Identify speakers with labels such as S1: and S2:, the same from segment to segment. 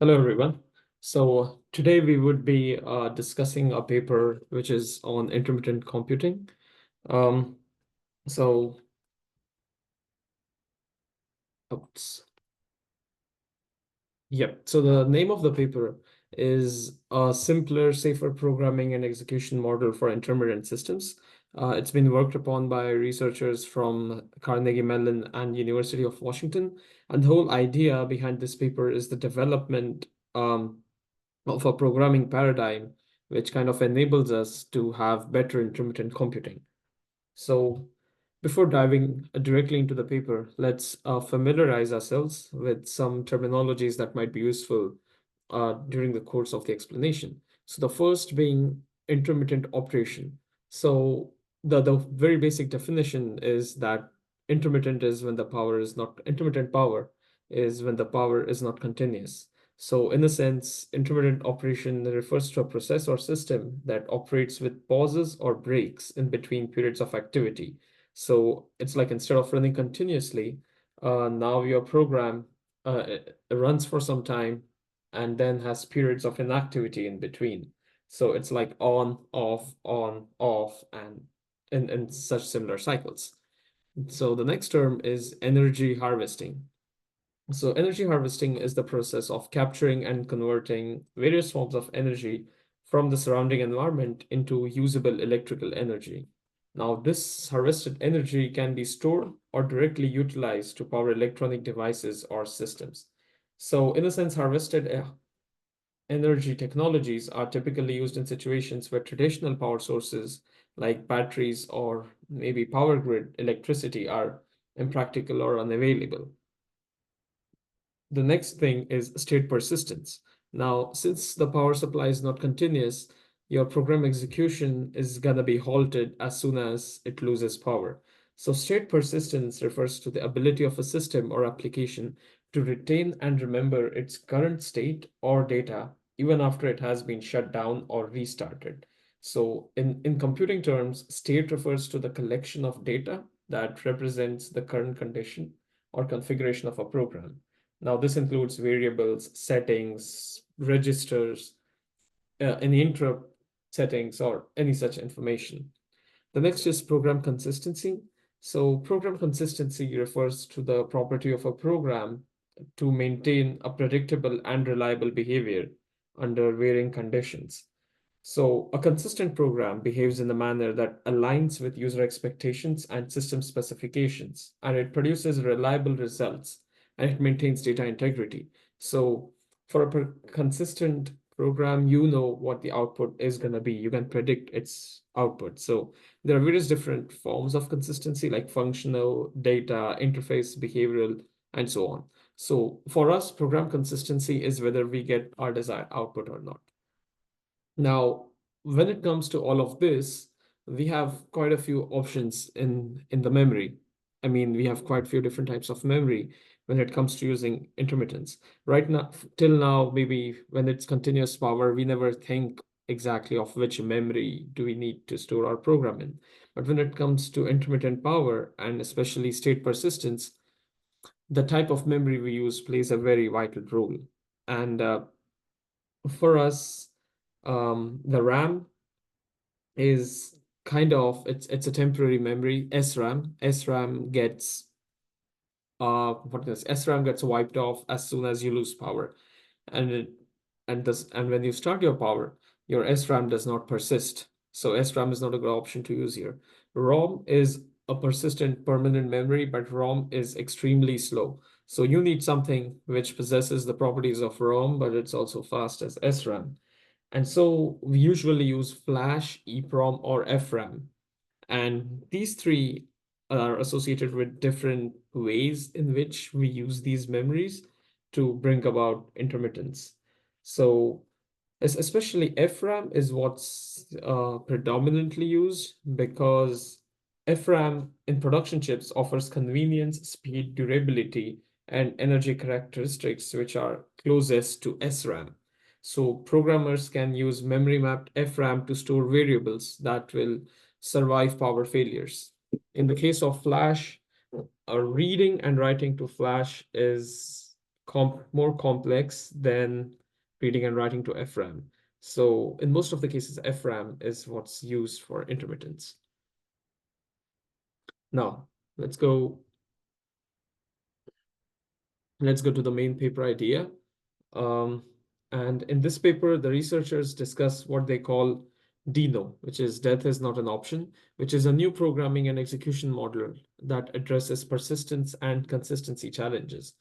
S1: Hello, everyone. So today we would be discussing a paper which is on intermittent computing. Um, so, oops. Yep. So the name of the paper is a simpler, safer programming and execution model for intermittent systems. It's been worked upon by researchers from Carnegie Mellon and University of Washington. And the whole idea behind this paper is the development of a programming paradigm which kind of enables us to have better intermittent computing. So before diving directly into the paper, let's familiarize ourselves with some terminologies that might be useful during the course of the explanation. So the first being intermittent operation. So the very basic definition is that intermittent power is when the power is not continuous. So in a sense, intermittent operation refers to a process or system that operates with pauses or breaks in between periods of activity. So it's like instead of running continuously, now your program it runs for some time and then has periods of inactivity in between. So it's like on, off, and in such similar cycles. So the next term is energy harvesting. So energy harvesting is the process of capturing and converting various forms of energy from the surrounding environment into usable electrical energy. Now, this harvested energy can be stored or directly utilized to power electronic devices or systems. So, in a sense, harvested energy technologies are typically used in situations where traditional power sources like batteries or maybe power grid electricity are impractical or unavailable. The next thing is state persistence. Now, since the power supply is not continuous, your program execution is going to be halted as soon as it loses power. So state persistence refers to the ability of a system or application to retain and remember its current state or data even after it has been shut down or restarted. So in computing terms, state refers to the collection of data that represents the current condition or configuration of a program. Now, this includes variables, settings, registers, any interrupt settings, or any such information. The next is program consistency. So, program consistency refers to the property of a program to maintain a predictable and reliable behavior under varying conditions. So, a consistent program behaves in a manner that aligns with user expectations and system specifications, and it produces reliable results and it maintains data integrity. So, for a consistent program, you know what the output is going to be. You can predict its output. So, there are various different forms of consistency like functional, data, interface, behavioral, and so on. So, for us, program consistency is whether we get our desired output or not. Now, when it comes to all of this, we have quite a few options in the memory. I mean, we have quite a few different types of memory when it comes to using intermittents. Right now, till now, maybe when it's continuous power, we never think exactly of which memory do we need to store our program in. But when it comes to intermittent power and especially state persistence, the type of memory we use plays a very vital role. And for us, the RAM is kind of it's a temporary memory. SRAM gets SRAM gets wiped off as soon as you lose power, and it and when you start your power, your SRAM does not persist. So SRAM is not a good option to use here. ROM is a persistent permanent memory, but ROM is extremely slow. So you need something which possesses the properties of ROM, but it's also fast as SRAM. And so we usually use flash, EEPROM, or FRAM. And these three are associated with different ways in which we use these memories to bring about intermittence. So especially FRAM is what's predominantly used because FRAM in production chips offers convenience, speed, durability, and energy characteristics which are closest to SRAM. So programmers can use memory mapped FRAM to store variables that will survive power failures. In the case of flash, reading and writing to flash is more complex than reading and writing to FRAM. So in most of the cases, FRAM is what's used for intermittence. Now, let's go to the main paper idea. Um, and in this paper, the researchers discuss what they call DINO, which is death is not an option, which is a new programming and execution model that addresses persistence and consistency challenges.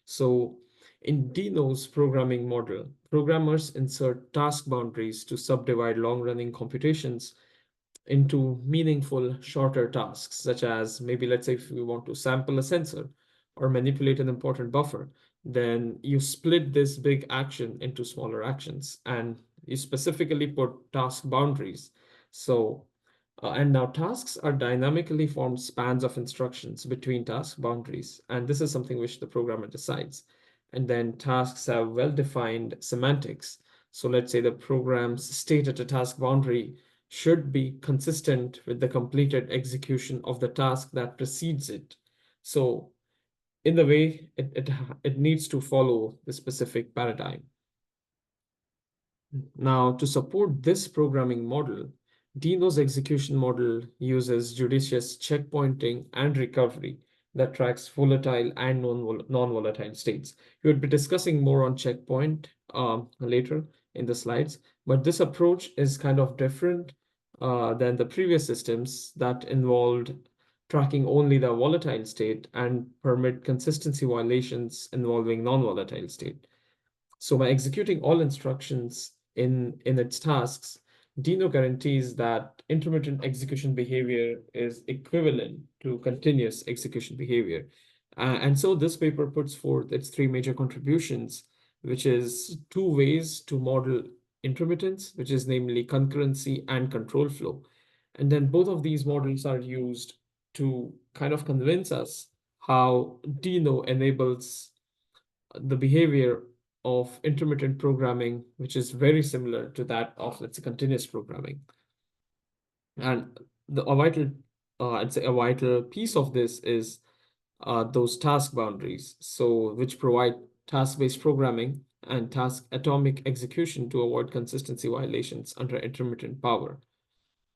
S1: So in DINO's programming model, programmers insert task boundaries to subdivide long-running computations into meaningful shorter tasks, such as maybe let's say if we want to sample a sensor or manipulate an important buffer, then you split this big action into smaller actions and you specifically put task boundaries. So, and now tasks are dynamically formed spans of instructions between task boundaries. And this is something which the programmer decides. And then tasks have well-defined semantics. So let's say the program's state at a task boundary should be consistent with the completed execution of the task that precedes it. So in the way it needs to follow the specific paradigm. Now, to support this programming model, DINO's execution model uses judicious checkpointing and recovery that tracks volatile and non-volatile states. We would be discussing more on checkpoint later in the slides, but this approach is kind of different than the previous systems that involved tracking only the volatile state and permit consistency violations involving non-volatile state. So by executing all instructions in its tasks, DINO guarantees that intermittent execution behavior is equivalent to continuous execution behavior. And so this paper puts forth its three major contributions, which is two ways to model intermittence, which is namely concurrency and control flow. And then both of these models are used to kind of convince us how DINO enables the behavior of intermittent programming, which is very similar to that of, let's say, continuous programming. And I'd say a vital piece of this is those task boundaries, so which provide task-based programming and task atomic execution to avoid consistency violations under intermittent power.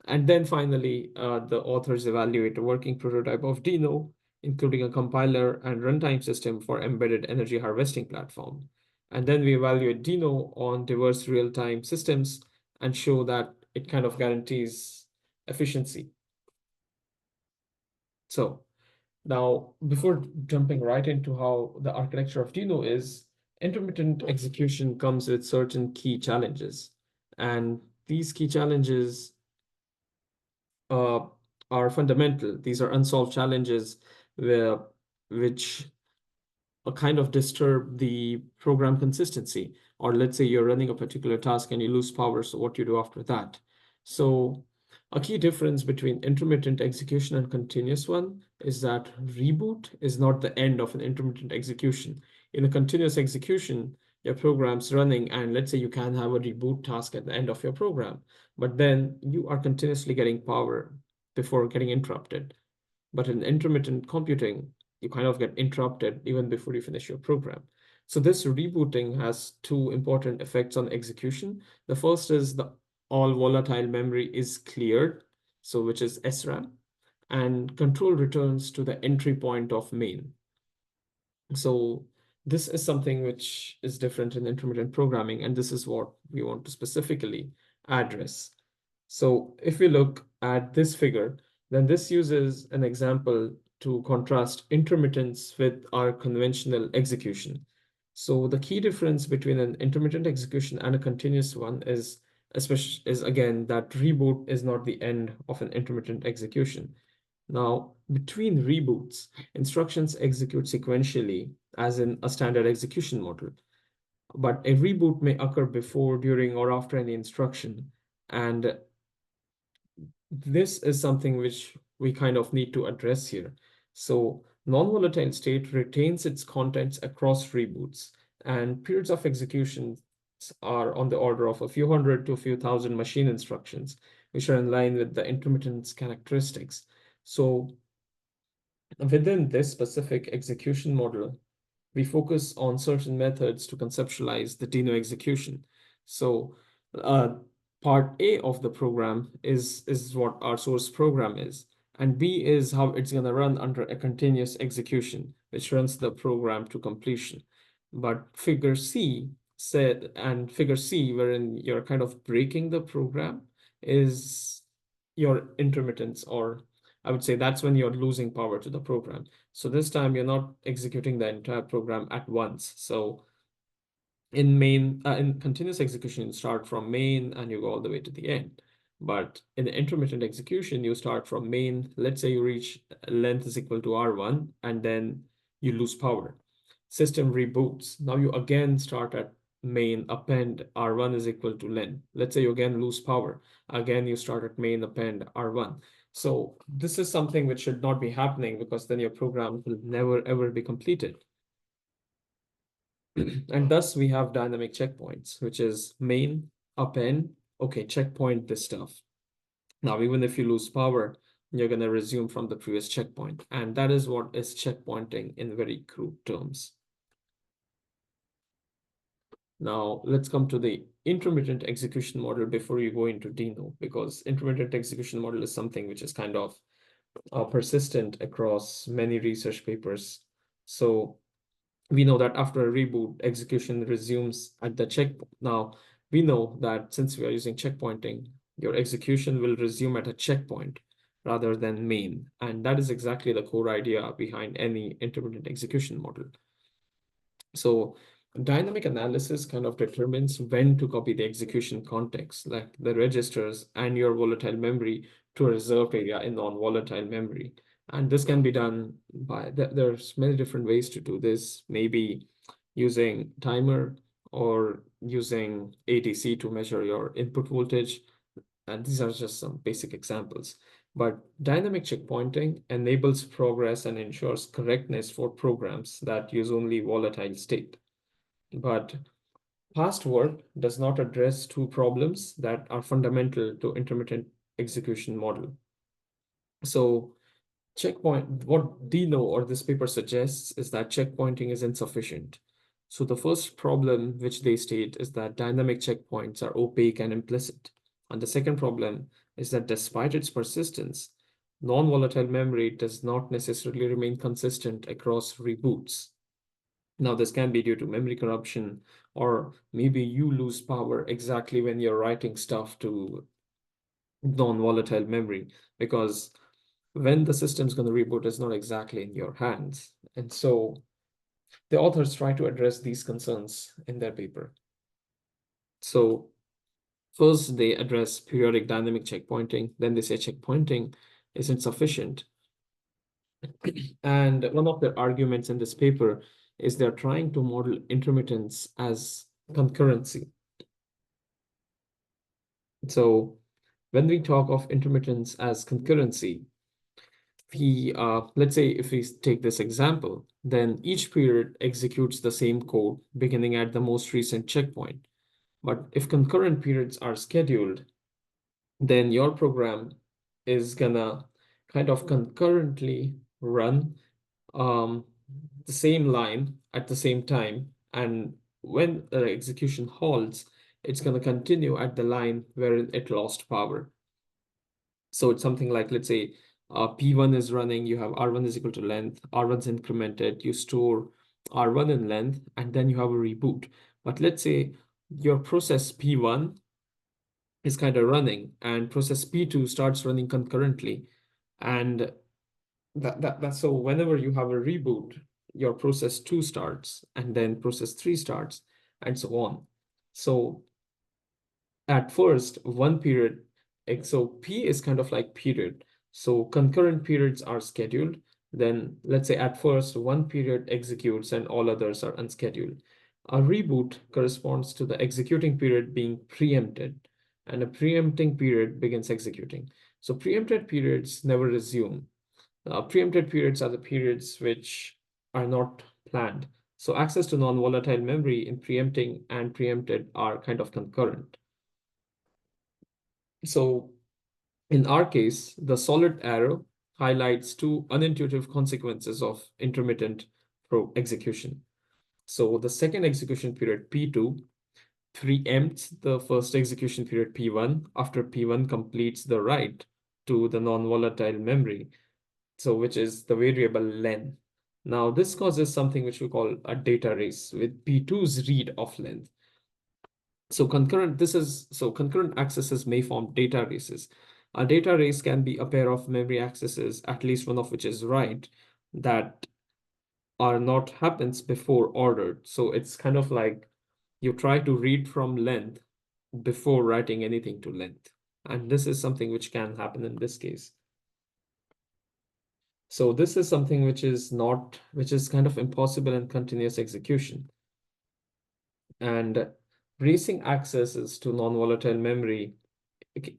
S1: And then finally, the authors evaluate a working prototype of DINO, including a compiler and runtime system for embedded energy harvesting platform. And then we evaluate DINO on diverse real-time systems and show that it kind of guarantees efficiency. So now, before jumping right into how the architecture of DINO is, intermittent execution comes with certain key challenges. And these key challenges uh, are fundamental. These are unsolved challenges which kind of disturb the program consistency. Or let's say you're running a particular task and you lose power, so what do you do after that? So a key difference between intermittent execution and continuous one is that reboot is not the end of an intermittent execution. In a continuous execution, your program's running, and let's say you can have a reboot task at the end of your program, but then you are continuously getting power before getting interrupted. But in intermittent computing, you kind of get interrupted even before you finish your program. So this rebooting has two important effects on execution. The first is the all volatile memory is cleared, so which is SRAM, and control returns to the entry point of main. So this is something which is different in intermittent programming, and this is what we want to specifically address. So if we look at this figure, then this uses an example to contrast intermittence with our conventional execution. So the key difference between an intermittent execution and a continuous one is again that reboot is not the end of an intermittent execution. Now, between reboots, instructions execute sequentially, as in a standard execution model. But a reboot may occur before, during, or after any instruction. And this is something which we kind of need to address here. So non-volatile state retains its contents across reboots, and periods of execution are on the order of a few hundred to a few thousand machine instructions, which are in line with the intermittence characteristics. So within this specific execution model, we focus on certain methods to conceptualize the DINO execution. So part A of the program is what our source program is, and B is how it's going to run under a continuous execution, which runs the program to completion. But figure C, wherein you're kind of breaking the program, is your intermittence, or I would say that's when you're losing power to the program. So this time you're not executing the entire program at once. So in continuous execution, you start from main and you go all the way to the end. But in the intermittent execution, you start from main. Let's say you reach length is equal to R1, and then you lose power. System reboots. Now you again start at main, append R1 is equal to length. Let's say you again lose power. Again, you start at main, append R1. So this is something which should not be happening, because then your program will never ever be completed. And thus we have dynamic checkpoints, which is main, append, okay, checkpoint this stuff. Now, even if you lose power, you're going to resume from the previous checkpoint. And that is what is checkpointing in very crude terms. Now, let's come to the intermittent execution model before you go into DINO, because intermittent execution model is something which is kind of persistent across many research papers. So we know that after a reboot, execution resumes at the checkpoint. Now, we know that since we are using checkpointing, your execution will resume at a checkpoint rather than main. And that is exactly the core idea behind any intermittent execution model. So dynamic analysis kind of determines when to copy the execution context, like the registers and your volatile memory, to a reserved area in non-volatile memory. And this can be done by, there's many different ways to do this, maybe using timer or using ADC to measure your input voltage. And these are just some basic examples. But dynamic checkpointing enables progress and ensures correctness for programs that use only volatile state. But past work does not address two problems that are fundamental to intermittent execution model. So what DINO or this paper suggests is that checkpointing is insufficient. So the first problem which they state is that dynamic checkpoints are opaque and implicit. And the second problem is that despite its persistence, non-volatile memory does not necessarily remain consistent across reboots. Now, this can be due to memory corruption, or maybe you lose power exactly when you're writing stuff to non-volatile memory, because when the system's going to reboot is not exactly in your hands. And so the authors try to address these concerns in their paper. So first, they address periodic dynamic checkpointing. Then they say checkpointing isn't sufficient. And one of their arguments in this paper is they're trying to model intermittence as concurrency. So when we talk of intermittence as concurrency, let's say if we take this example, then each period executes the same code beginning at the most recent checkpoint. But if concurrent periods are scheduled, then your program is gonna kind of concurrently run the same line at the same time. And when the execution halts, it's gonna continue at the line where it lost power. So it's something like, let's say, P1 is running, you have R1 is equal to length, R1's incremented, you store R1 in length, and then you have a reboot. But let's say your process P1 is kind of running, and process P2 starts running concurrently. And that's so whenever you have a reboot, your process 2 starts, and then process 3 starts, and so on. So at first, one period, so P is kind of like period. So concurrent periods are scheduled. Then let's say at first, one period executes and all others are unscheduled. A reboot corresponds to the executing period being preempted, and a preempting period begins executing. So preempted periods never resume. Preempted periods are the periods which are not planned. So access to non-volatile memory in preempting and preempted are kind of concurrent. So in our case, the solid arrow highlights two unintuitive consequences of intermittent execution. So the second execution period, P2, preempts the first execution period, P1, after P1 completes the write to the non-volatile memory, so which is the variable len. Now, this causes something which we call a data race with P2's read of length. So concurrent accesses may form data races. A data race can be a pair of memory accesses, at least one of which is write, that are not happens before ordered. So it's kind of like you try to read from length before writing anything to length. And this is something which can happen in this case. So this is something which is kind of impossible in continuous execution. And racing accesses to non-volatile memory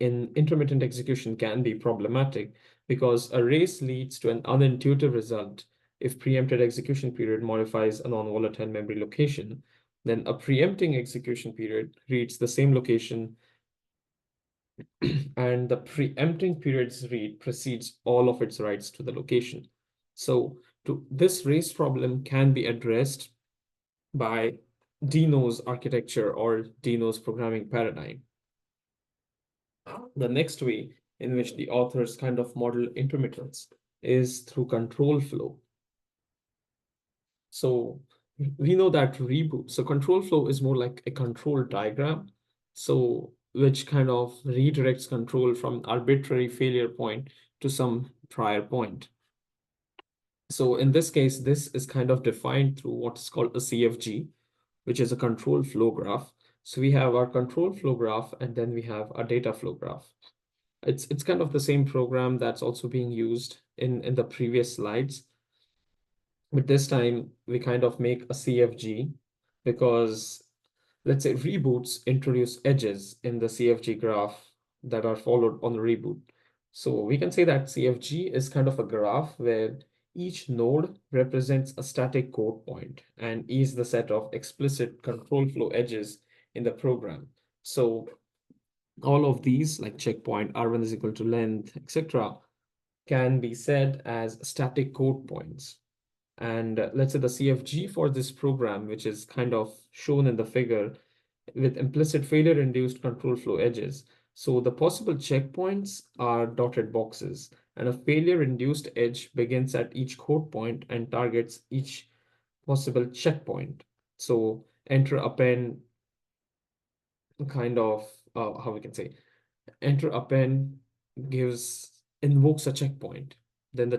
S1: in intermittent execution can be problematic because a race leads to an unintuitive result. If preempted execution period modifies a non-volatile memory location, then a preempting execution period reads the same location and the preempting period's read precedes all of its writes to the location. So this race problem can be addressed by DINO's architecture or DINO's programming paradigm. The next way in which the authors kind of model intermittence is through control flow. So we know that reboot. So control flow is more like a control diagram. So which kind of redirects control from arbitrary failure point to some prior point. So in this case, this is kind of defined through what is called a CFG, which is a control flow graph. So we have our control flow graph, and then we have a data flow graph. It's kind of the same program that's also being used in the previous slides. But this time we kind of make a CFG because let's say reboots introduce edges in the CFG graph that are followed on the reboot. So we can say that CFG is kind of a graph where each node represents a static code point and is the set of explicit control flow edges in the program. So all of these like checkpoint, R1 is equal to length, etc., can be said as static code points. And let's say the CFG for this program, which is kind of shown in the figure with implicit failure-induced control flow edges. So the possible checkpoints are dotted boxes, and a failure-induced edge begins at each code point and targets each possible checkpoint. So enter append kind of, how we can say, enter append invokes a checkpoint. Then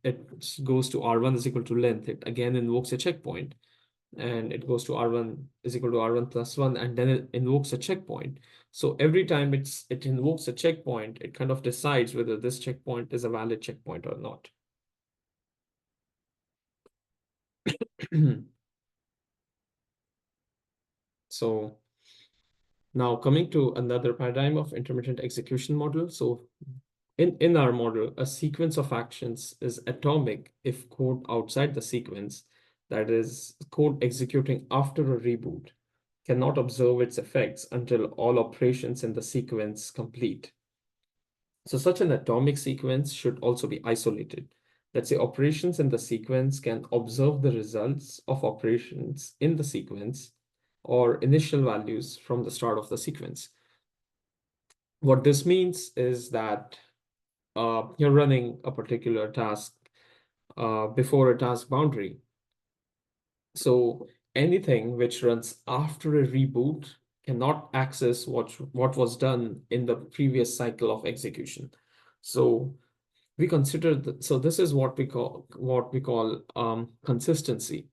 S1: it goes to R1 is equal to length. It again invokes a checkpoint, and it goes to R1 is equal to R1 plus 1, and then it invokes a checkpoint. So every time it invokes a checkpoint, it kind of decides whether this checkpoint is a valid checkpoint or not. So now coming to another paradigm of intermittent execution model. So in our model, a sequence of actions is atomic if code outside the sequence, that is, code executing after a reboot, cannot observe its effects until all operations in the sequence complete. So such an atomic sequence should also be isolated. Let's say operations in the sequence can observe the results of operations in the sequence or initial values from the start of the sequence. What this means is that you're running a particular task before a task boundary. So anything which runs after a reboot cannot access what was done in the previous cycle of execution. So we consider that, so this is what we call consistency.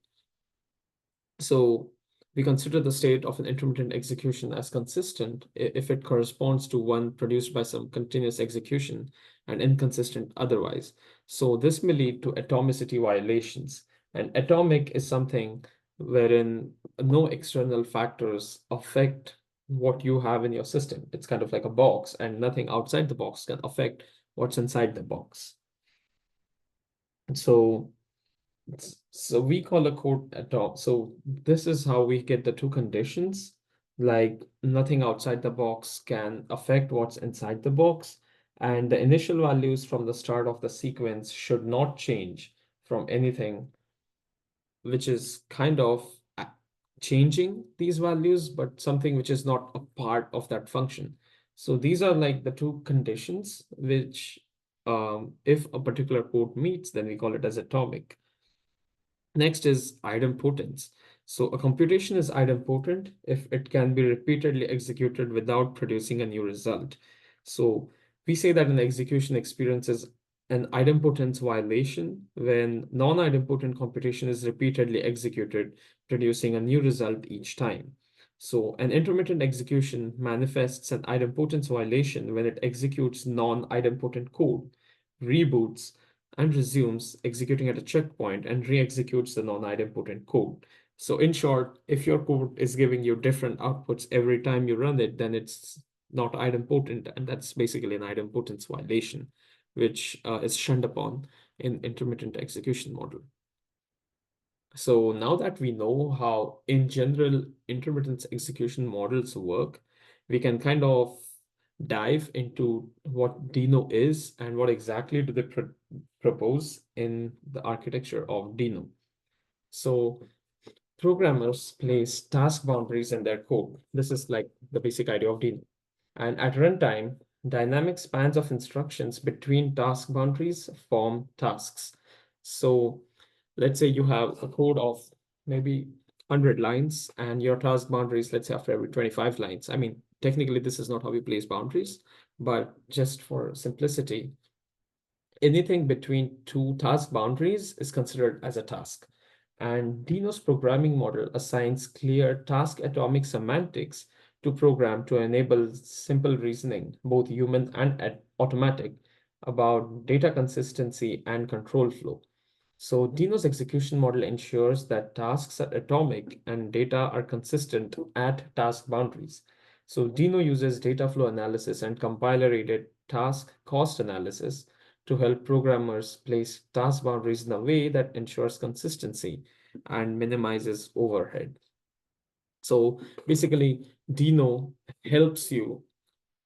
S1: So we consider the state of an intermittent execution as consistent if it corresponds to one produced by some continuous execution and inconsistent otherwise. So this may lead to atomicity violations. And atomic is something wherein no external factors affect what you have in your system. It's kind of like a box, and nothing outside the box can affect what's inside the box. So we call a code atom. So this is how we get the two conditions, like nothing outside the box can affect what's inside the box, and the initial values from the start of the sequence should not change from anything which is kind of changing these values, but something which is not a part of that function. So these are like the two conditions which, if a particular code meets, then we call it as atomic. Next is idempotence. So a computation is idempotent if it can be repeatedly executed without producing a new result. So we say that an execution experiences an idempotence violation when non-idempotent computation is repeatedly executed, producing a new result each time. So an intermittent execution manifests an idempotence violation when it executes non-idempotent code, reboots, and resumes executing at a checkpoint and re-executes the non-idempotent code. So in short, if your code is giving you different outputs every time you run it, then it's not idempotent, and that's basically an idempotence violation, which is shunned upon in intermittent execution model. So now that we know how, in general, intermittent execution models work, we can kind of dive into what DINO is and what exactly do they propose in the architecture of DINO. So programmers place task boundaries in their code. This is like the basic idea of DINO. And at runtime, dynamic spans of instructions between task boundaries form tasks. So let's say you have a code of maybe 100 lines and your task boundaries, let's say after every 25 lines. I mean, technically, this is not how we place boundaries, but just for simplicity, anything between two task boundaries is considered as a task. And DINO's programming model assigns clear task atomic semantics to program to enable simple reasoning, both human and automatic, about data consistency and control flow. So DINO's execution model ensures that tasks are atomic and data are consistent at task boundaries. So DINO uses data flow analysis and compiler-aided task cost analysis to help programmers place task boundaries in a way that ensures consistency and minimizes overhead. So basically, DINO helps you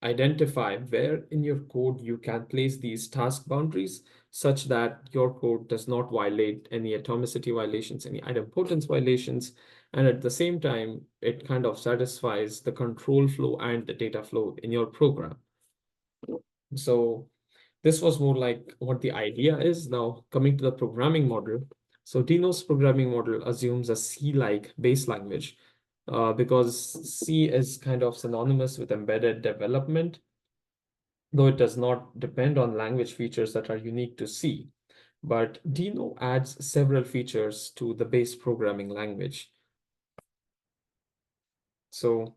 S1: identify where in your code you can place these task boundaries such that your code does not violate any atomicity violations, any idempotence violations, and at the same time, it kind of satisfies the control flow and the data flow in your program. So this was more like what the idea is. Now, coming to the programming model. So DINO's programming model assumes a C-like base language because C is kind of synonymous with embedded development, though it does not depend on language features that are unique to C. But DINO adds several features to the base programming language. So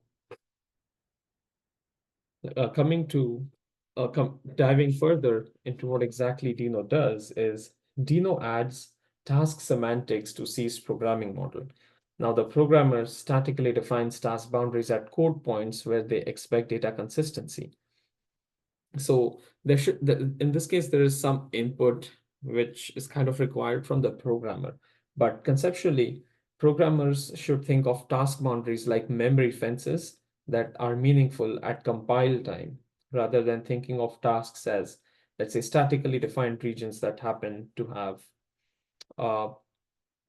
S1: coming to diving further into what exactly DINO does is DINO adds task semantics to C's programming model. Now, the programmer statically defines task boundaries at code points where they expect data consistency. So there should, in this case, there is some input which is kind of required from the programmer. But conceptually, programmers should think of task boundaries like memory fences that are meaningful at compile time, rather than thinking of tasks as, let's say, statically defined regions that happen to have uh,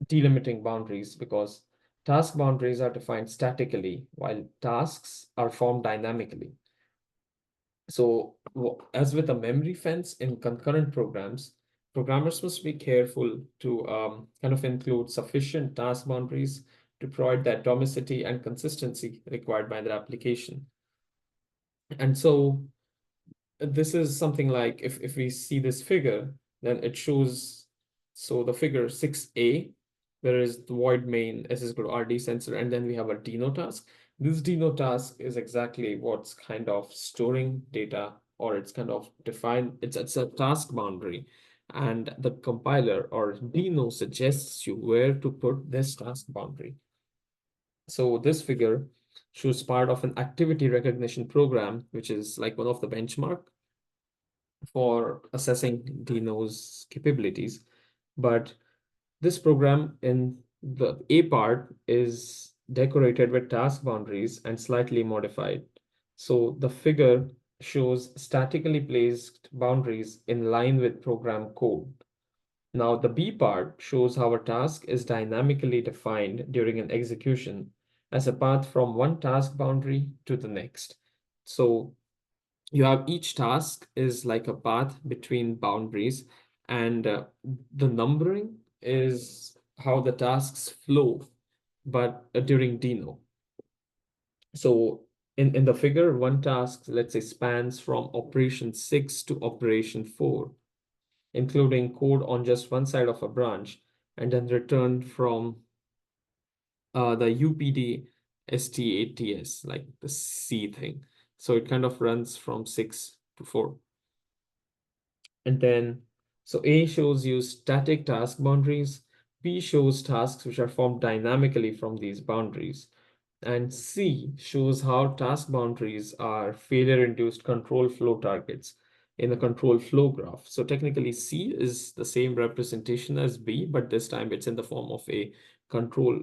S1: delimiting boundaries, because task boundaries are defined statically while tasks are formed dynamically. So, as with a memory fence in concurrent programs, programmers must be careful to kind of include sufficient task boundaries to provide the atomicity and consistency required by their application. And so, this is something like if we see this figure, then it shows, so the figure 6a, there is the void main s is equal to rd sensor, and then we have a DINO task. This DINO task is exactly what's kind of storing data, or it's kind of defined, it's a task boundary. And the compiler or DINO suggests you where to put this task boundary. So this figure shows part of an activity recognition program, which is like one of the benchmark for assessing DINO's capabilities. But this program in the A part is decorated with task boundaries and slightly modified. So the figure shows statically placed boundaries in line with program code. Now, the B part shows how a task is dynamically defined during an execution as a path from one task boundary to the next. So you have each task is like a path between boundaries, and the numbering is how the tasks flow, but during DINO. So in the figure, one task, let's say, spans from operation 6 to operation 4, including code on just one side of a branch, and then returned from the UPD ST8TS, like the C thing. So it kind of runs from 6 to 4. And then, so A shows you static task boundaries, B shows tasks which are formed dynamically from these boundaries, and C shows how task boundaries are failure-induced control flow targets in a control flow graph. So technically, C is the same representation as B, but this time it's in the form of a control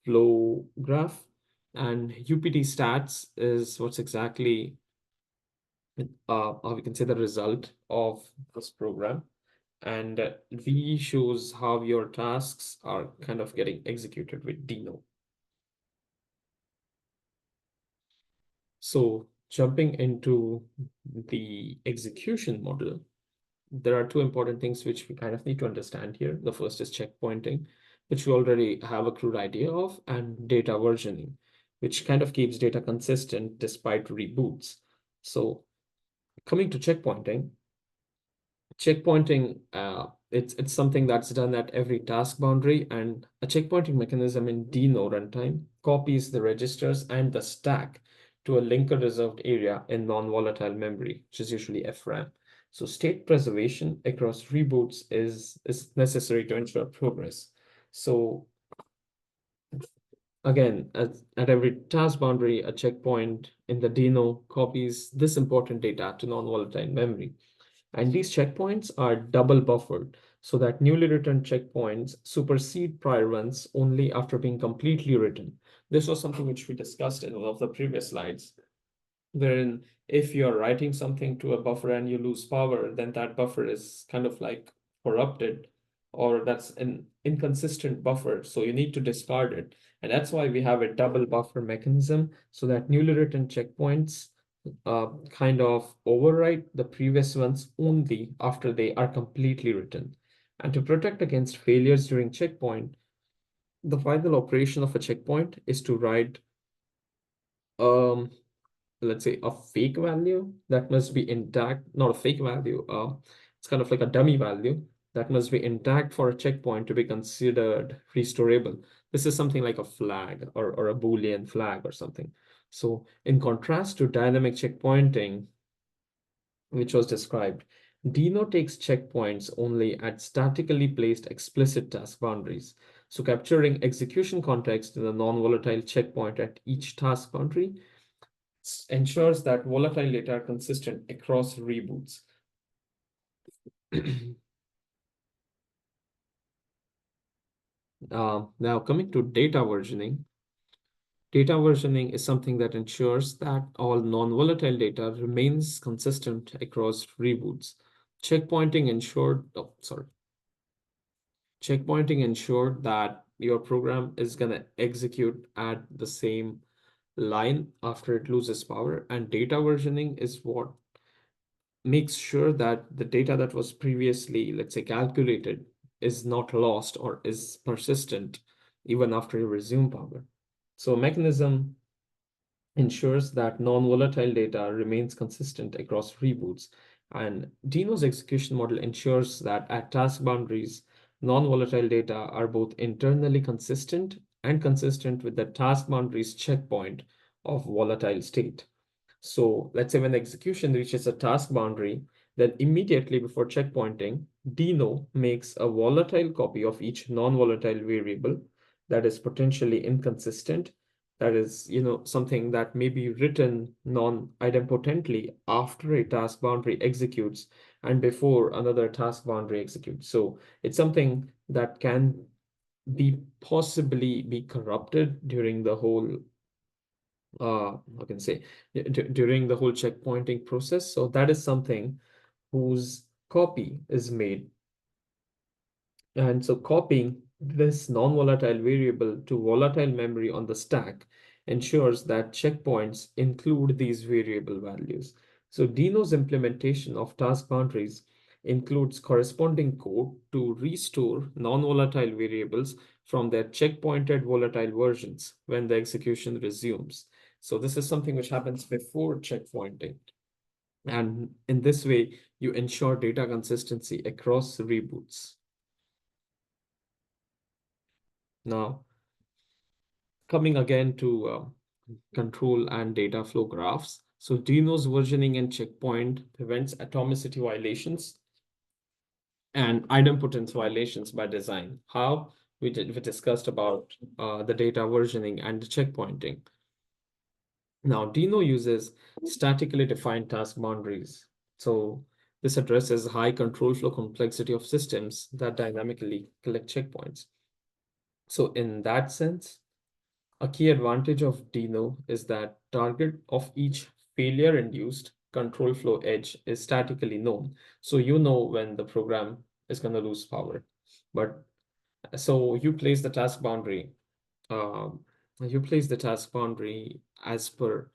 S1: flow graph. And UPT stats is what's exactly how we can say the result of this program. And V shows how your tasks are kind of getting executed with DINO. So jumping into the execution model, there are two important things which we kind of need to understand here. The first is checkpointing, which we already have a crude idea of, and data versioning, which kind of keeps data consistent despite reboots. So coming to checkpointing, it's something that's done at every task boundary, and a checkpointing mechanism in DINO runtime copies the registers and the stack to a linker reserved area in non-volatile memory, which is usually FRAM. So state preservation across reboots is necessary to ensure progress. So again, at every task boundary, a checkpoint in the DINO copies this important data to non-volatile memory. And these checkpoints are double buffered so that newly written checkpoints supersede prior ones only after being completely written. This was something which we discussed in one of the previous slides, wherein if you're writing something to a buffer and you lose power, then that buffer is kind of like corrupted, or that's an inconsistent buffer. So you need to discard it. And that's why we have a double buffer mechanism so that newly written checkpoints kind of overwrite the previous ones only after they are completely written. And to protect against failures during checkpoint, the final operation of a checkpoint is to write um, let's say a fake value that must be intact, not a fake value, it's kind of like a dummy value that must be intact for a checkpoint to be considered restorable. This is something like a flag or a Boolean flag or something. So in contrast to dynamic checkpointing, which was described, DINO takes checkpoints only at statically placed explicit task boundaries. So capturing execution context in a non-volatile checkpoint at each task boundary ensures that volatile data are consistent across reboots. Now coming to data versioning is something that ensures that all non-volatile data remains consistent across reboots. Checkpointing ensured, oh, sorry. Checkpointing ensured that your program is going to execute at the same line after it loses power, and data versioning is what makes sure that the data that was previously, let's say, calculated is not lost or is persistent even after you resume power. So a mechanism ensures that non-volatile data remains consistent across reboots. And DINO's execution model ensures that at task boundaries, non-volatile data are both internally consistent and consistent with the task boundaries checkpoint of volatile state. So let's say when execution reaches a task boundary, then immediately before checkpointing, DINO makes a volatile copy of each non-volatile variable that is potentially inconsistent. That is, something that may be written non-idempotently after a task boundary executes and before another task boundary executes. So it's something that can be possibly be corrupted during the whole I can say during the whole checkpointing process. So that is something whose copy is made And so copying this non-volatile variable to volatile memory on the stack ensures that checkpoints include these variable values. So DINO's implementation of task boundaries includes corresponding code to restore non-volatile variables from their checkpointed volatile versions when the execution resumes. So this is something which happens before checkpointing. And in this way, you ensure data consistency across reboots. Now, coming again to control and data flow graphs. So DINO's versioning and checkpoint prevents atomicity violations and idempotence violations by design. How? We discussed about the data versioning and the checkpointing. Now, DINO uses statically defined task boundaries. So this addresses high control flow complexity of systems that dynamically collect checkpoints. So in that sense, a key advantage of DINO is that target of each failure-induced control flow edge is statically known. So you know when the program is going to lose power. But so you place the task boundary, um, as per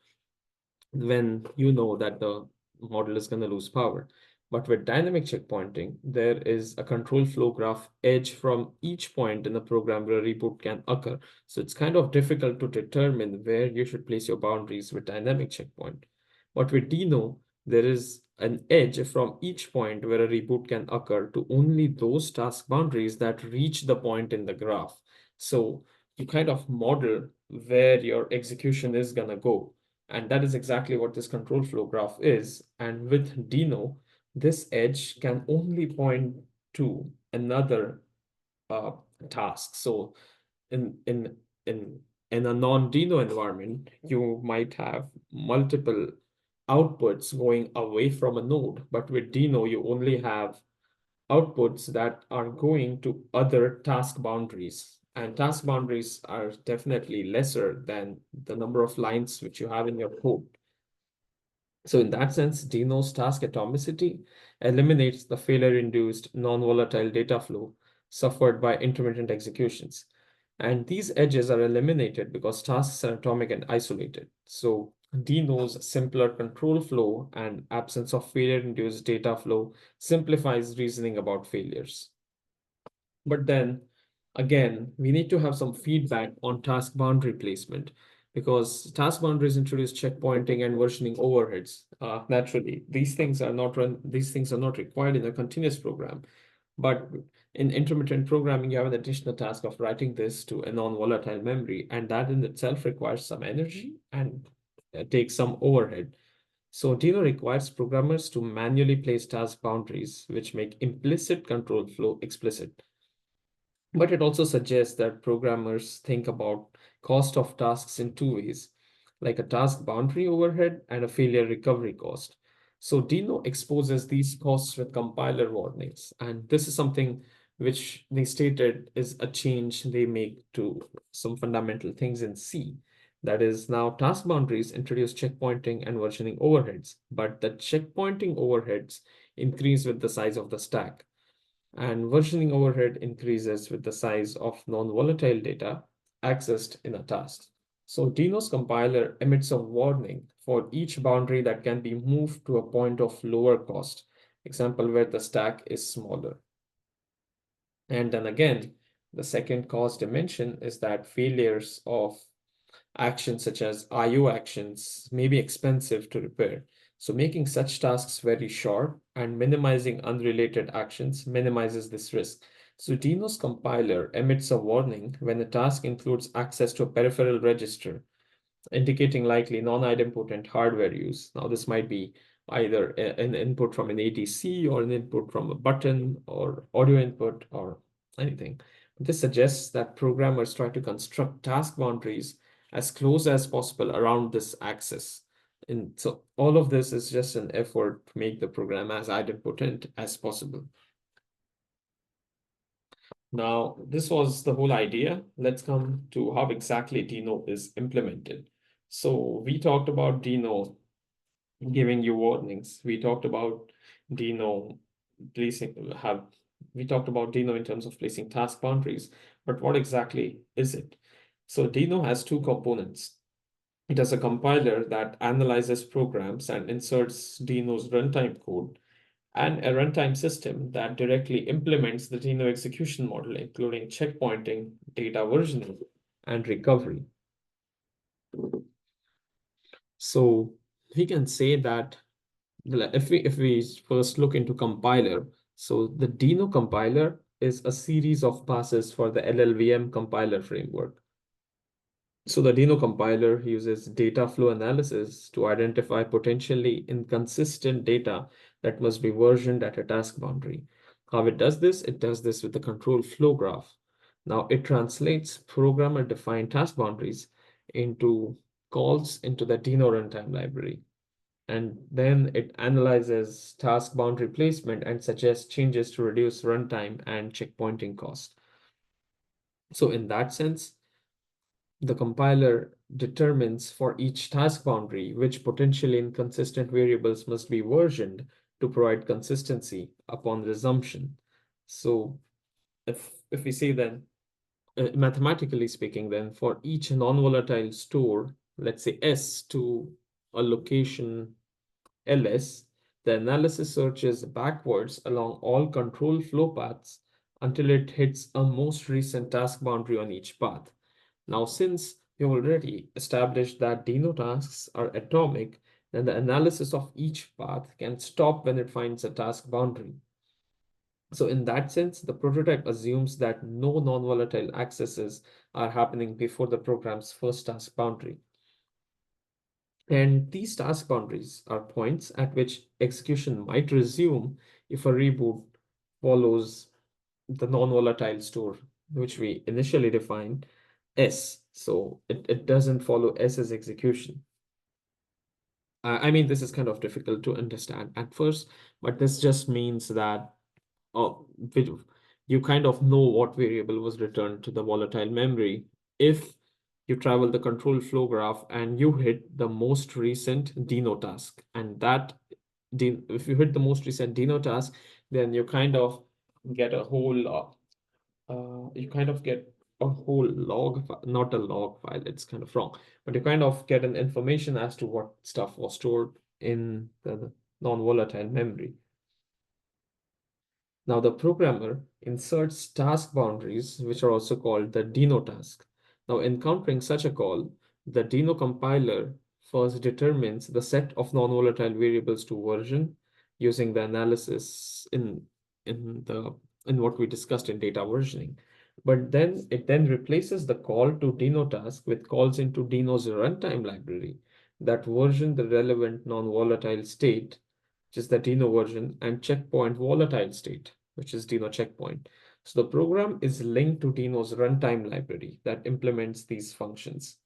S1: when you know that the model is going to lose power. But with dynamic checkpointing, there is a control flow graph edge from each point in the program where a reboot can occur. So it's kind of difficult to determine where you should place your boundaries with dynamic checkpoint. But with DINO, there is an edge from each point where a reboot can occur to only those task boundaries that reach the point in the graph. So you kind of model where your execution is going to go. And that is exactly what this control flow graph is. And with DINO, this edge can only point to another uh, task. So in in in in a non-DINO environment, you might have multiple outputs going away from a node, but with DINO, you only have outputs that are going to other task boundaries. And task boundaries are definitely lesser than the number of lines which you have in your code. So in that sense, DINO's task atomicity eliminates the failure-induced non-volatile data flow suffered by intermittent executions. And these edges are eliminated because tasks are atomic and isolated. So DINO's simpler control flow and absence of failure-induced data flow simplifies reasoning about failures. But then again, we need to have some feedback on task boundary placement because task boundaries introduce checkpointing and versioning overheads. Naturally, these things are not required in a continuous program. But in intermittent programming, you have an additional task of writing this to a non-volatile memory, and that in itself requires some energy and takes some overhead. So DINO requires programmers to manually place task boundaries, which make implicit control flow explicit. But it also suggests that programmers think about cost of tasks in two ways, like a task boundary overhead and a failure recovery cost. So DINO exposes these costs with compiler warnings, and this is something which they stated is a change they make to some fundamental things in C. That is, now task boundaries introduce checkpointing and versioning overheads, but the checkpointing overheads increase with the size of the stack. And versioning overhead increases with the size of non-volatile data accessed in a task. So DINO's compiler emits a warning for each boundary that can be moved to a point of lower cost, example where the stack is smaller. And then again, the second cost dimension is that failures of actions such as IO actions may be expensive to repair. So making such tasks very short and minimizing unrelated actions minimizes this risk. So DINO's compiler emits a warning when a task includes access to a peripheral register, indicating likely non-idempotent hardware use. Now, this might be either an input from an ATC or an input from a button or audio input or anything. This suggests that programmers try to construct task boundaries as close as possible around this access. And so all of this is just an effort to make the program as idempotent as possible. Now, this was the whole idea. Let's come to how exactly DINO is implemented. So we talked about DINO giving you warnings. We talked about DINO placing have we talked about DINO in terms of placing task boundaries, but what exactly is it? So DINO has two components. It has a compiler that analyzes programs and inserts DINO's runtime code, and a runtime system that directly implements the DINO execution model, including checkpointing, data versioning, and recovery. So we can say that if we first look into compiler, so the DINO compiler is a series of passes for the LLVM compiler framework. So the DINO compiler uses data flow analysis to identify potentially inconsistent data that must be versioned at a task boundary. How it does this? It does this with the control flow graph. Now it translates programmer-defined task boundaries into calls into the DINO runtime library. And then it analyzes task boundary placement and suggests changes to reduce runtime and checkpointing cost. So in that sense, the compiler determines for each task boundary which potentially inconsistent variables must be versioned to provide consistency upon resumption. So if we say then, mathematically speaking, then for each non-volatile store, let's say S to a location LS, the analysis searches backwards along all control flow paths until it hits a most recent task boundary on each path. Now, since we've already established that DINO tasks are atomic, then the analysis of each path can stop when it finds a task boundary. So in that sense, the prototype assumes that no non-volatile accesses are happening before the program's first task boundary. And these task boundaries are points at which execution might resume if a reboot follows the non-volatile store, which we initially defined S. So it doesn't follow S's execution. I mean, this is kind of difficult to understand at first, but this just means that which you kind of know what variable was returned to the volatile memory if you travel the control flow graph and you hit the most recent DINO task. And that, if you hit the most recent DINO task, then you kind of get a whole you kind of get a whole log, not a log file, it's kind of wrong, but you kind of get an information as to what stuff was stored in the non-volatile memory. Now the programmer inserts task boundaries, which are also called the DINO task. Now encountering such a call, the DINO compiler first determines the set of non-volatile variables to version using the analysis in the in what we discussed in data versioning. But then it then replaces the call to DINO task with calls into DINO's runtime library that version the relevant non-volatile state, which is the DINO version, and checkpoint volatile state, which is DINO checkpoint. So the program is linked to DINO's runtime library that implements these functions.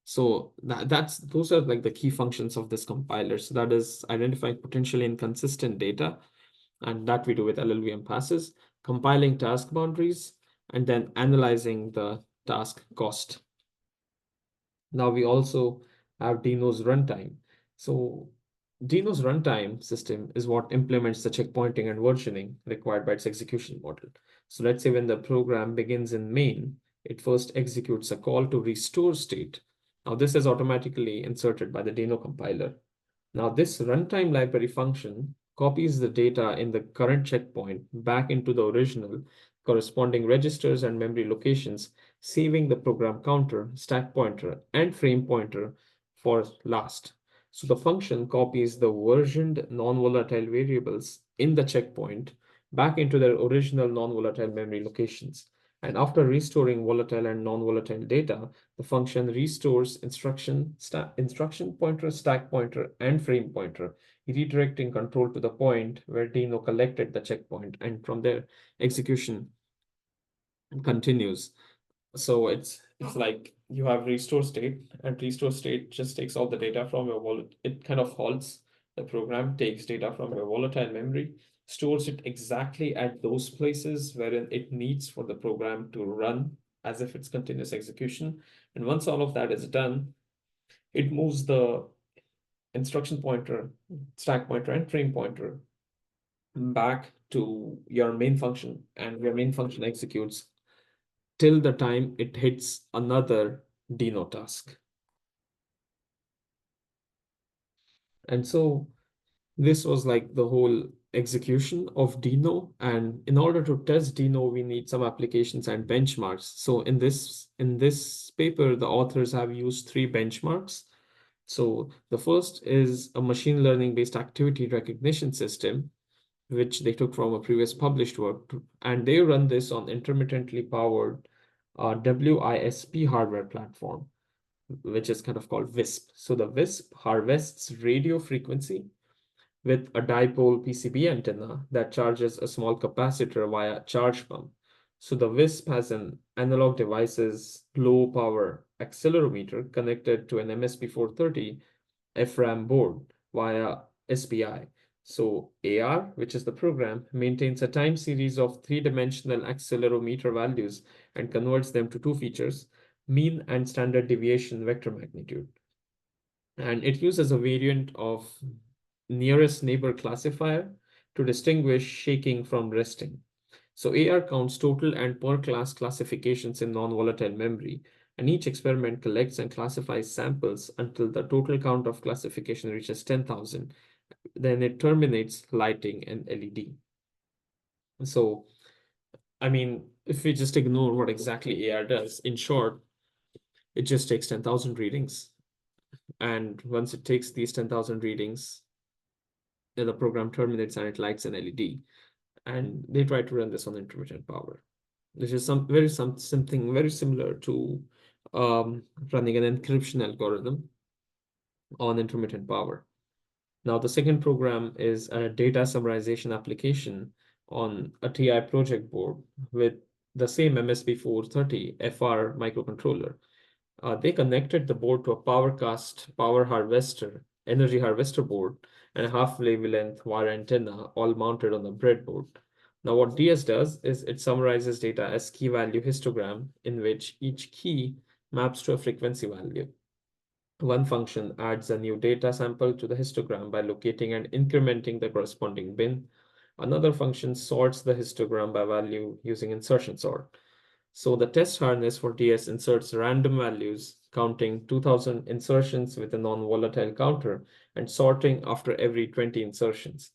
S1: So those are like the key functions of this compiler. So that is identifying potentially inconsistent data, and that we do with LLVM passes, compiling task boundaries, and then analyzing the task cost. Now we also have DINO's runtime. So DINO's runtime system is what implements the checkpointing and versioning required by its execution model. So let's say when the program begins in main, it first executes a call to restore state. Now this is automatically inserted by the DINO compiler. Now this runtime library function copies the data in the current checkpoint back into the original corresponding registers and memory locations, saving the program counter, stack pointer, and frame pointer for last. So the function copies the versioned non-volatile variables in the checkpoint back into their original non-volatile memory locations. And after restoring volatile and non-volatile data, the function restores instruction pointer, stack pointer, and frame pointer, redirecting control to the point where DINO collected the checkpoint, and from there, execution continues. So it's like you have restore state, and restore state just takes all the data from your wallet. It kind of halts the program, takes data from your volatile memory, stores it exactly at those places wherein it needs for the program to run as if it's continuous execution. And once all of that is done, it moves the instruction pointer, stack pointer, and frame pointer back to your main function, and your main function executes till the time it hits another DINO task. And so this was like the whole execution of DINO. And in order to test DINO, we need some applications and benchmarks. So in this paper, the authors have used three benchmarks. So the first is a machine learning based activity recognition system, which they took from a previous published work, and they run this on intermittently powered WISP hardware platform, which is kind of called WISP. So the WISP harvests radio frequency with a dipole PCB antenna that charges a small capacitor via charge pump. So the WISP has an analog device's low power accelerometer connected to an MSP430 FRAM board via SPI. So AR, which is the program, maintains a time series of three-dimensional accelerometer values and converts them to two features, mean and standard deviation vector magnitude. And it uses a variant of nearest neighbor classifier to distinguish shaking from resting. So AR counts total and per class classifications in non-volatile memory, and each experiment collects and classifies samples until the total count of classification reaches 10,000. Then it terminates lighting an LED. So, I mean, if we just ignore what exactly AR does, in short, it just takes 10,000 readings. And once it takes these 10,000 readings, the program terminates and it lights an LED. And they try to run this on intermittent power, which is something very similar to running an encryption algorithm on intermittent power. Now, the second program is a data summarization application on a TI project board with the same MSP430 FR microcontroller. They connected the board to a PowerCast power harvester, energy harvester board, and a half wavelength wire antenna, all mounted on the breadboard. Now, what DS does is it summarizes data as key value histogram, in which each key maps to a frequency value. One function adds a new data sample to the histogram by locating and incrementing the corresponding bin. Another function sorts the histogram by value using insertion sort. So the test harness for DS inserts random values, counting 2000 insertions with a non-volatile counter and sorting after every 20 insertions.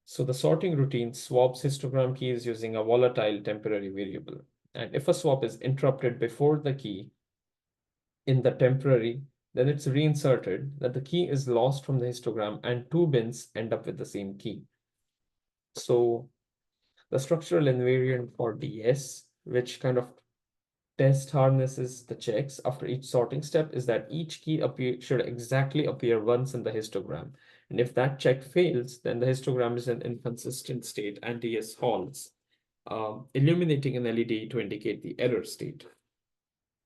S1: So the sorting routine swaps histogram keys using a volatile temporary variable. And if a swap is interrupted before the key in the temporary, then it's reinserted, that the key is lost from the histogram and two bins end up with the same key. So the structural invariant for DS, which kind of test harnesses the checks after each sorting step, is that each key should exactly appear once in the histogram. And if that check fails, then the histogram is in inconsistent state and DS halts, illuminating an LED to indicate the error state.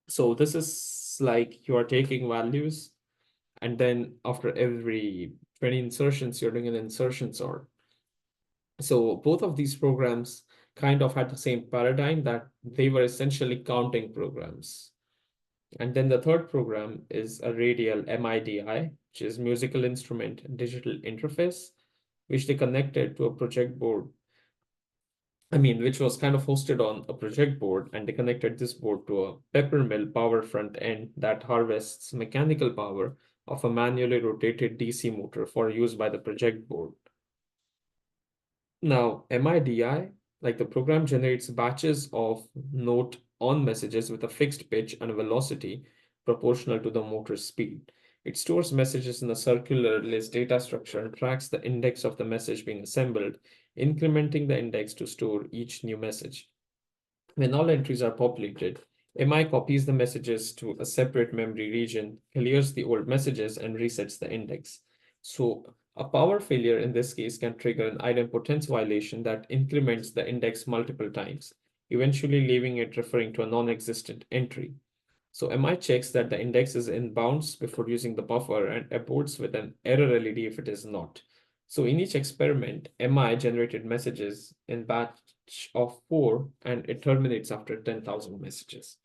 S1: So this is like you are taking values, and then after every 20 insertions, you're doing an insertion sort. So both of these programs kind of had the same paradigm, that they were essentially counting programs. And then the third program is a radial MIDI, which is musical instrument digital interface, which they connected to a project board. Which was kind of hosted on a project board, and they connected this board to a peppermill power front end that harvests mechanical power of a manually rotated DC motor for use by the project board. Now, MIDI, like the program, generates batches of note on messages with a fixed pitch and velocity proportional to the motor's speed. It stores messages in a circular list data structure and tracks the index of the message being assembled, incrementing the index to store each new message. When all entries are populated, MI copies the messages to a separate memory region, clears the old messages, and resets the index. So a power failure in this case can trigger an idempotence violation that increments the index multiple times, eventually leaving it referring to a non-existent entry. So MI checks that the index is in bounds before using the buffer and aborts with an error LED if it is not. So in each experiment, MI generated messages in batch of 4, and it terminates after 10,000 messages.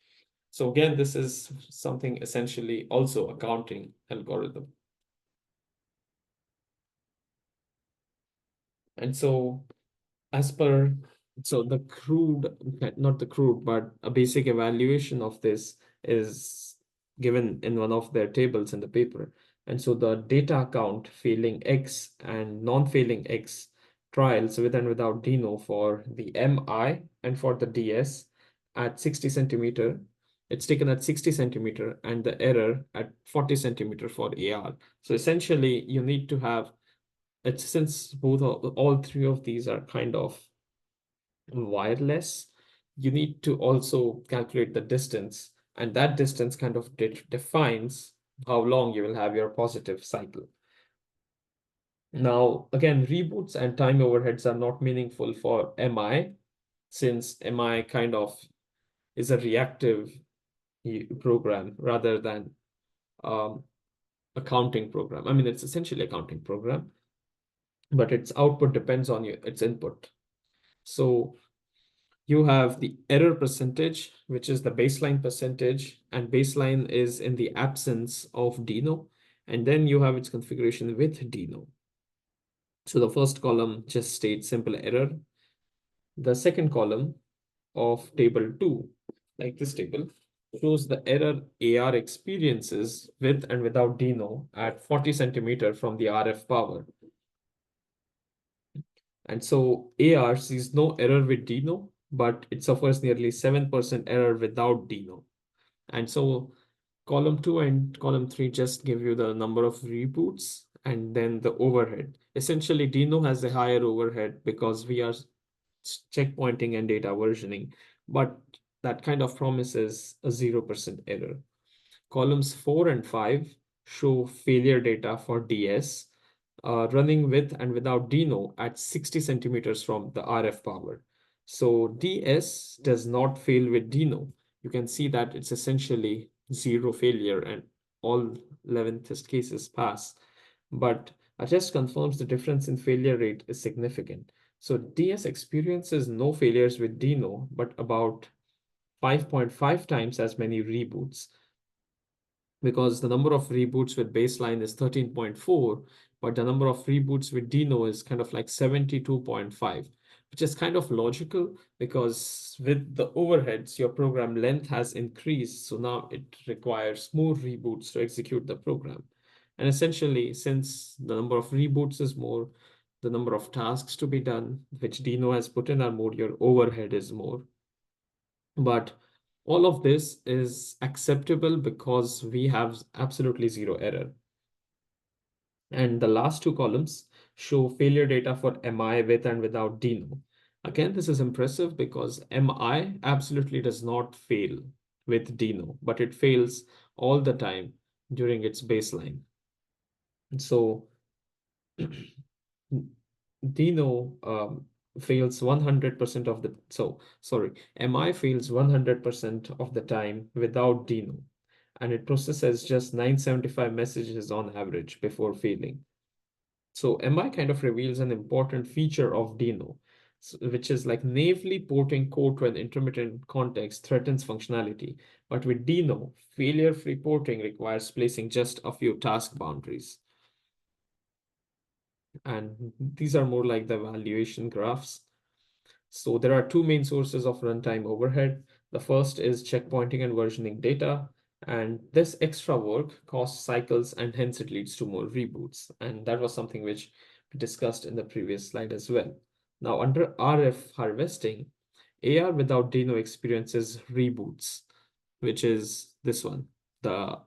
S1: So again, this is something essentially also a counting algorithm. And so as per, so the crude, not the crude, but a basic evaluation of this is given in one of their tables in the paper. And so the data count failing X and non-failing X trials with and without DINO for the MI and for the DS at 60 centimeter, it's taken at 60 centimeter, and the error at 40 centimeter for AR. So essentially you need to have, it's since all three of these are kind of wireless, you need to also calculate the distance, and that distance kind of defines how long you will have your positive cycle. Now, again, reboots and time overheads are not meaningful for MI, since MI kind of is a reactive program rather than um, a counting program. I mean, it's essentially a counting program, but its output depends on its input. So you have the error percentage, which is the baseline percentage, and baseline is in the absence of DINO. And then you have its configuration with DINO. So the first column just states simple error. The second column of table 2, like this table, shows the error AR experiences with and without DINO at 40 centimeter from the RF power. And so AR sees no error with DINO, but it suffers nearly 7% error without DINO. And so column 2 and column 3 just give you the number of reboots and then the overhead. Essentially, DINO has a higher overhead because we are checkpointing and data versioning, but that kind of promises a 0% error. Columns 4 and 5 show failure data for DS running with and without DINO at 60 centimeters from the RF power. So DS does not fail with DINO. You can see that it's essentially zero failure and all 11 test cases pass. But a test confirms the difference in failure rate is significant. So DS experiences no failures with DINO, but about 5.5 times as many reboots, because the number of reboots with baseline is 13.4, but the number of reboots with DINO is kind of like 72.5, which is kind of logical because with the overheads, your program length has increased. So now it requires more reboots to execute the program. And essentially, since the number of reboots is more, the number of tasks to be done, which DINO has put in are more, your overhead is more. But all of this is acceptable because we have absolutely zero error. And the last two columns show failure data for MI with and without DINO. Again, this is impressive because MI absolutely does not fail with DINO, but it fails all the time during its baseline. So DINO fails 100% of the, so sorry, MI fails 100% of the time without DINO, and it processes just 975 messages on average before failing. So MI kind of reveals an important feature of DINO, which is like naively porting code to an intermittent context threatens functionality. But with DINO, failure-free porting requires placing just a few task boundaries. And these are more like the evaluation graphs. So there are two main sources of runtime overhead. The first is checkpointing and versioning data. And this extra work costs cycles and hence it leads to more reboots. And that was something which we discussed in the previous slide as well. Now under RF harvesting, AR without DINO experiences reboots, which is this one, the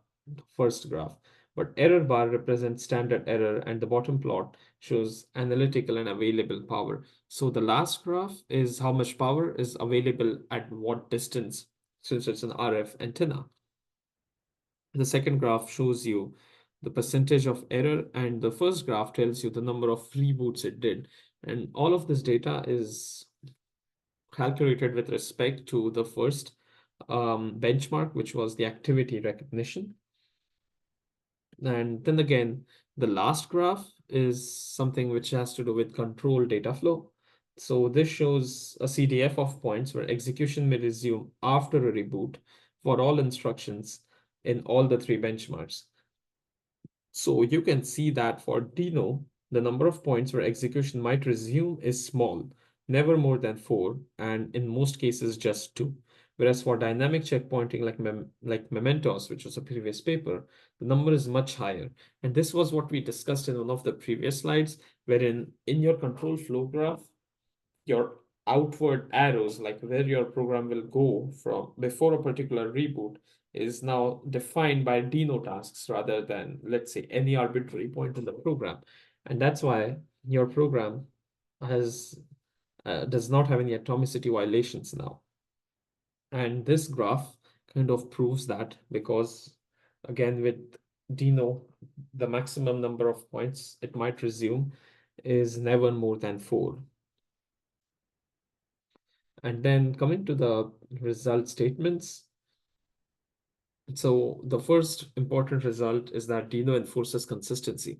S1: first graph. But error bar represents standard error, and the bottom plot shows analytical and available power. So the last graph is how much power is available at what distance, since it's an RF antenna. The second graph shows you the percentage of error, and the first graph tells you the number of reboots it did. And all of this data is calculated with respect to the first benchmark, which was the activity recognition. And then again, the last graph is something which has to do with control data flow. So this shows a CDF of points where execution may resume after a reboot for all instructions in all the three benchmarks. So you can see that for DINO, The number of points where execution might resume is small, never more than 4, and in most cases just 2. Whereas for dynamic checkpointing like Mementos, which was a previous paper, the number is much higher. And this was what we discussed in one of the previous slides, wherein in your control flow graph, your outward arrows, like where your program will go from before a particular reboot, is now defined by DINO tasks rather than, let's say, any arbitrary point in the program. And that's why your program has does not have any atomicity violations now. And this graph kind of proves that, because again, with DINO, the maximum number of points it might resume is never more than 4. And then coming to the result statements. So the first important result is that DINO enforces consistency.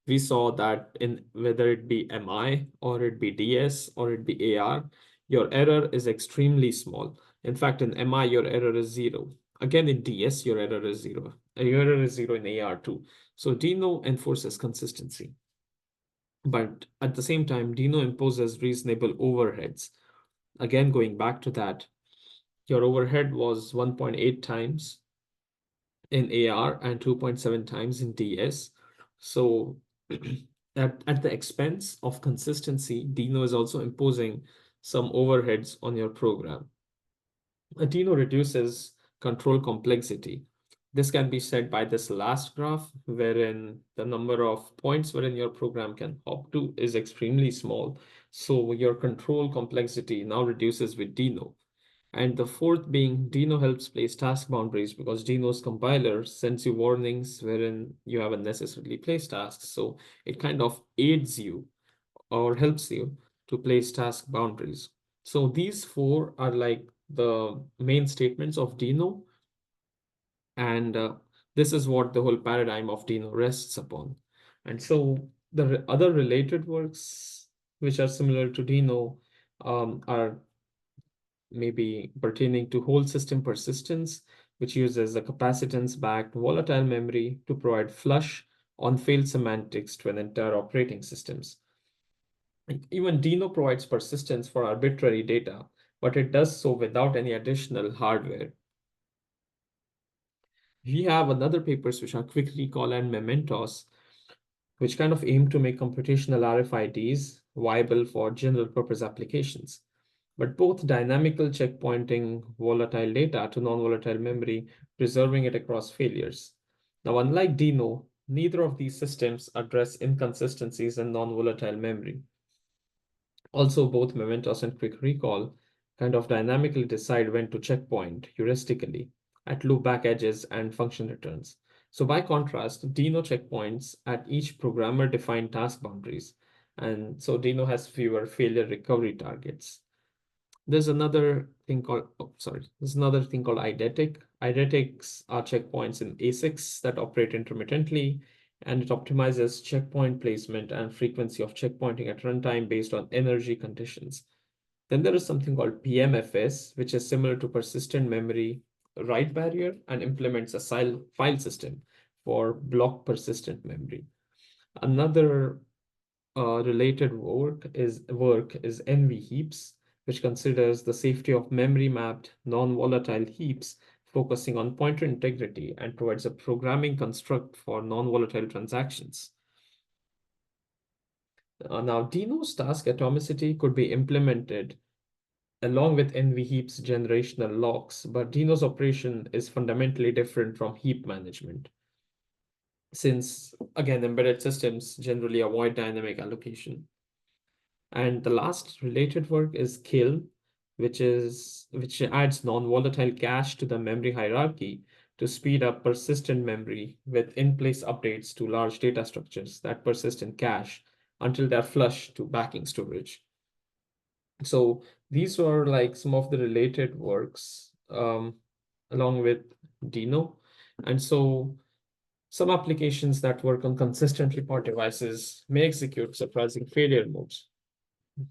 S1: We saw that in whether it be MI or it be DS or it be AR, your error is extremely small. In fact, in MI, your error is 0. Again, in DS, your error is 0. Your error is 0 in AR too. So DINO enforces consistency. But at the same time, DINO imposes reasonable overheads. Again, going back to that, your overhead was 1.8 times in AR and 2.7 times in DS. So at the expense of consistency, DINO is also imposing some overheads on your program. DINO reduces control complexity. This can be said by this last graph, wherein the number of points wherein your program can hop to is extremely small. So your control complexity now reduces with DINO. And the fourth being DINO helps place task boundaries, because DINO's compiler sends you warnings wherein you haven't necessarily placed tasks. So it kind of aids you or helps you to place task boundaries. So these four are like the main statements of DINO. And this is what the whole paradigm of DINO rests upon. And so the other related works which are similar to DINO are maybe pertaining to whole system persistence, which uses a capacitance-backed volatile memory to provide flush on failed semantics to an entire operating systems. Even DINO provides persistence for arbitrary data, but it does so without any additional hardware. We have another papers which are quick recall and Mementos, which kind of aim to make computational RFIDs viable for general purpose applications. But both dynamical checkpointing volatile data to non-volatile memory, preserving it across failures. Now, unlike DINO, neither of these systems address inconsistencies in non-volatile memory. Also, both Mementos and Quick Recall kind of dynamically decide when to checkpoint heuristically at loopback edges and function returns. So by contrast, DINO checkpoints at each programmer-defined task boundaries. And so DINO has fewer failure recovery targets. There's another thing called, there's another thing called eidetic. Eidetics are checkpoints in ASICs that operate intermittently, and it optimizes checkpoint placement and frequency of checkpointing at runtime based on energy conditions. Then there is something called PMFS, which is similar to persistent memory write barrier and implements a file system for block persistent memory. Another related work is NV heaps, which considers the safety of memory mapped non-volatile heaps, focusing on pointer integrity, and provides a programming construct for non-volatile transactions. Now, DINO's task atomicity could be implemented along with NV heaps generational locks, but DINO's operation is fundamentally different from heap management, since, again, embedded systems generally avoid dynamic allocation. And the last related work is Kill, which adds non-volatile cache to the memory hierarchy to speed up persistent memory with in-place updates to large data structures that persist in cache until they're flushed to backing storage. So these were like some of the related works along with DINO. And so some applications that work on consistently powered devices may execute surprising failure modes,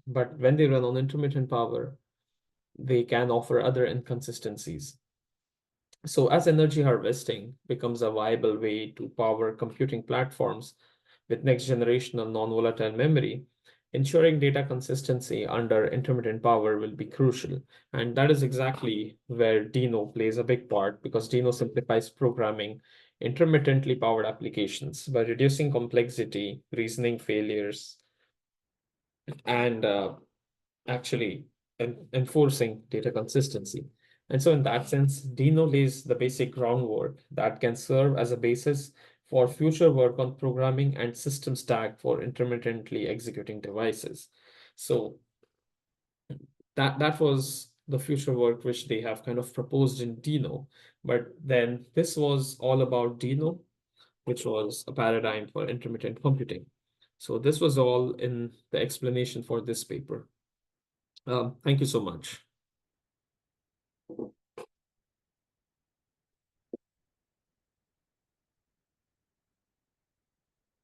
S1: but when they run on intermittent power, they can offer other inconsistencies. So as energy harvesting becomes a viable way to power computing platforms, with next generational non-volatile memory, ensuring data consistency under intermittent power will be crucial. And that is exactly where DINO plays a big part, because DINO simplifies programming intermittently powered applications by reducing complexity, reasoning failures, and actually enforcing data consistency. And so in that sense, DINO lays the basic groundwork that can serve as a basis for future work on programming and system stack for intermittently executing devices. So that was the future work which they have kind of proposed in DINO. But then this was all about DINO, which was a paradigm for intermittent computing. So this was all in the explanation for this paper. Thank you so much.